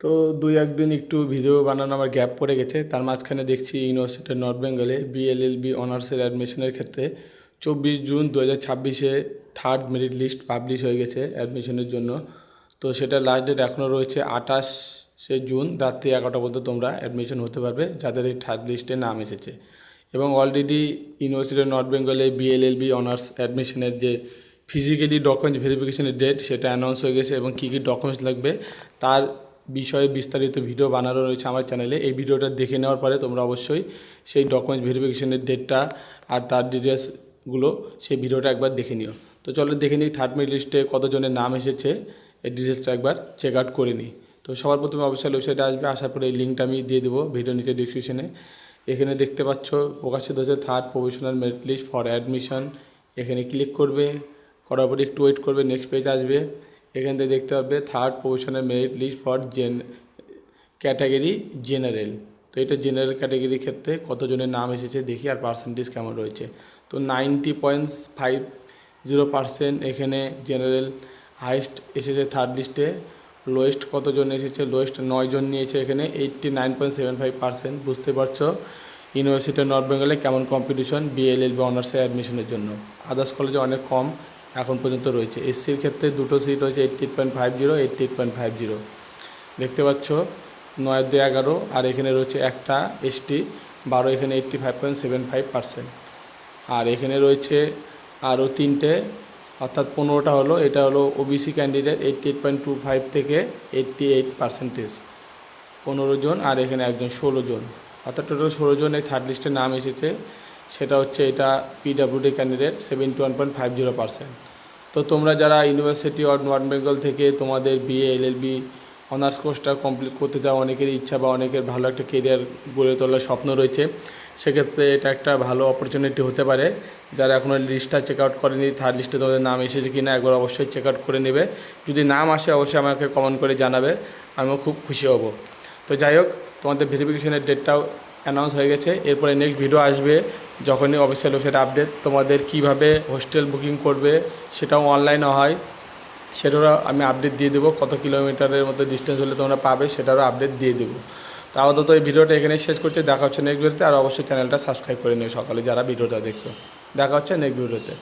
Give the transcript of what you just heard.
তো দুই একদিন একটু ভিডিও বানানো আমার গ্যাপ পড়ে গেছে, তার মাঝখানে দেখছি ইউনিভার্সিটি অফ নর্থ বেঙ্গলে বিএলএলবি অনার্সের অ্যাডমিশনের ক্ষেত্রে 24 June 2026 third merit list publish হয়ে গেছে অ্যাডমিশনের জন্য। তো সেটা লাস্ট ডেট এখনও রয়েছে 28 জুন রাত্রি 11টা পর্যন্ত তোমরা অ্যাডমিশন হতে পারবে যাদের এই থার্ড লিস্টে নাম এসেছে। এবং অলরেডি ইউনিভার্সিটি অফ নর্থ বেঙ্গলে বিএলএলবি অনার্স অ্যাডমিশনের যে ফিজিক্যালি ডকুমেন্টস ভেরিফিকেশনের ডেট সেটা অ্যানাউন্স হয়ে গেছে এবং কী কী ডকুমেন্টস লাগবে তার বিষয়ে বিস্তারিত ভিডিও বানানো রয়েছে আমার চ্যানেলে। এই ভিডিওটা দেখে নেওয়ার পরে তোমরা অবশ্যই সেই ডকুমেন্টস ভেরিফিকেশনের ডেটটা আর তার ডিটেলসগুলো সেই ভিডিওটা একবার দেখে নিও। তো চলো দেখে নিই থার্ড মেরিট লিস্টে কতজনের নাম এসেছে, এই ডিটেলসটা একবার চেক আউট করে নিই। তো সবার প্রথমে অবশ্যই ওয়েবসাইটে আসবে, আসার পরে এই লিঙ্কটা আমি দিয়ে দেবো ভিডিও নিচে ডিসক্রিপশনে। এখানে দেখতে পাচ্ছ প্রকাশিত হচ্ছে third professional merit list for admission. এখানে ক্লিক করবে, করার পরে একটু ওয়েট করবে, নেক্সট পেজ আসবে। এখান থেকে দেখতে পাবে third professional merit list for category general. তো এটা জেনারেল ক্যাটাগরির ক্ষেত্রে কতজনের নাম এসেছে দেখি আর পার্সেন্টেজ কেমন রয়েছে। তো 90.50% এখানে জেনারেল হাইস্ট এসেছে থার্ড লিস্টে। লোয়েস্ট কতজন এসেছে, লোয়েস্ট 9 জন নিয়েছে এখানে 89.75%। বুঝতে পারছো ইউনিভার্সিটি অফ নর্থ বেঙ্গলে কেমন কম্পিটিশন বিএলএলবি অনার্সে অ্যাডমিশনের জন্য। আদার্স কলেজে অনেক কম এখন পর্যন্ত রয়েছে। এসসির ক্ষেত্রে দুটো সিট রয়েছে 88.50, 88.50 দেখতে পাচ্ছ। 9-11 আর এখানে রয়েছে একটা এসটি 12, এখানে 85.75%। আর এখানে রয়েছে আরও তিনটে, অর্থাৎ 15টা হলো। এটা হলো ওবিসি ক্যান্ডিডেট 88.25 থেকে 88%, 15 জন। আর এখানে একজন 16 জন, অর্থাৎ টোটাল 16 জন এই থার্ড লিস্টে নাম এসেছে। সেটা হচ্ছে এটা পিডাব্লিউডি ক্যান্ডিডেট 71.50%। তো তোমরা যারা ইউনিভার্সিটি অফ নর্থ বেঙ্গল থেকে তোমাদের বিএ এলএলবি অনার্স কোর্সটা কমপ্লিট করতে চাও, অনেকেরই ইচ্ছা বা অনেকের ভালো একটা কেরিয়ার গড়ে তোলার স্বপ্ন রয়েছে, সেক্ষেত্রে এটা একটা ভালো অপরচুনিটি হতে পারে। যারা এখনও লিস্টটা চেক আউট করেনি থার্ড লিস্টে তোমাদের নাম এসেছে কি না একবার অবশ্যই চেক আউট করে নেবে। যদি নাম আসে অবশ্যই আমাকে কমেন্ট করে জানাবে, আমিও খুব খুশি হব। তো যাই হোক, তোমাদের ভেরিফিকেশনের ডেটটাও অ্যানাউন্স হয়ে গেছে। এরপরে নেক্সট ভিডিও আসবে যখনই অফিসিয়াল ওয়েবসাইট আপডেট। তোমাদের কিভাবে হোস্টেল বুকিং করবে সেটাও অনলাইনে হয়, সেটারও আমি আপডেট দিয়ে দেবো। কত কিলোমিটারের মতো ডিস্টেন্স হলে তোমরা পাবে সেটারও আপডেট দিয়ে দেবো। তো আপাতত এই ভিডিওটা এখানে শেষ করতে, দেখা হচ্ছে নেক্সট ভিডিওতে। আর অবশ্যই চ্যানেলটা সাবস্ক্রাইব করে নিও সকালে যারা ভিডিওটা দেখছো। দেখা হচ্ছে নেক্সট ভিডিওতে।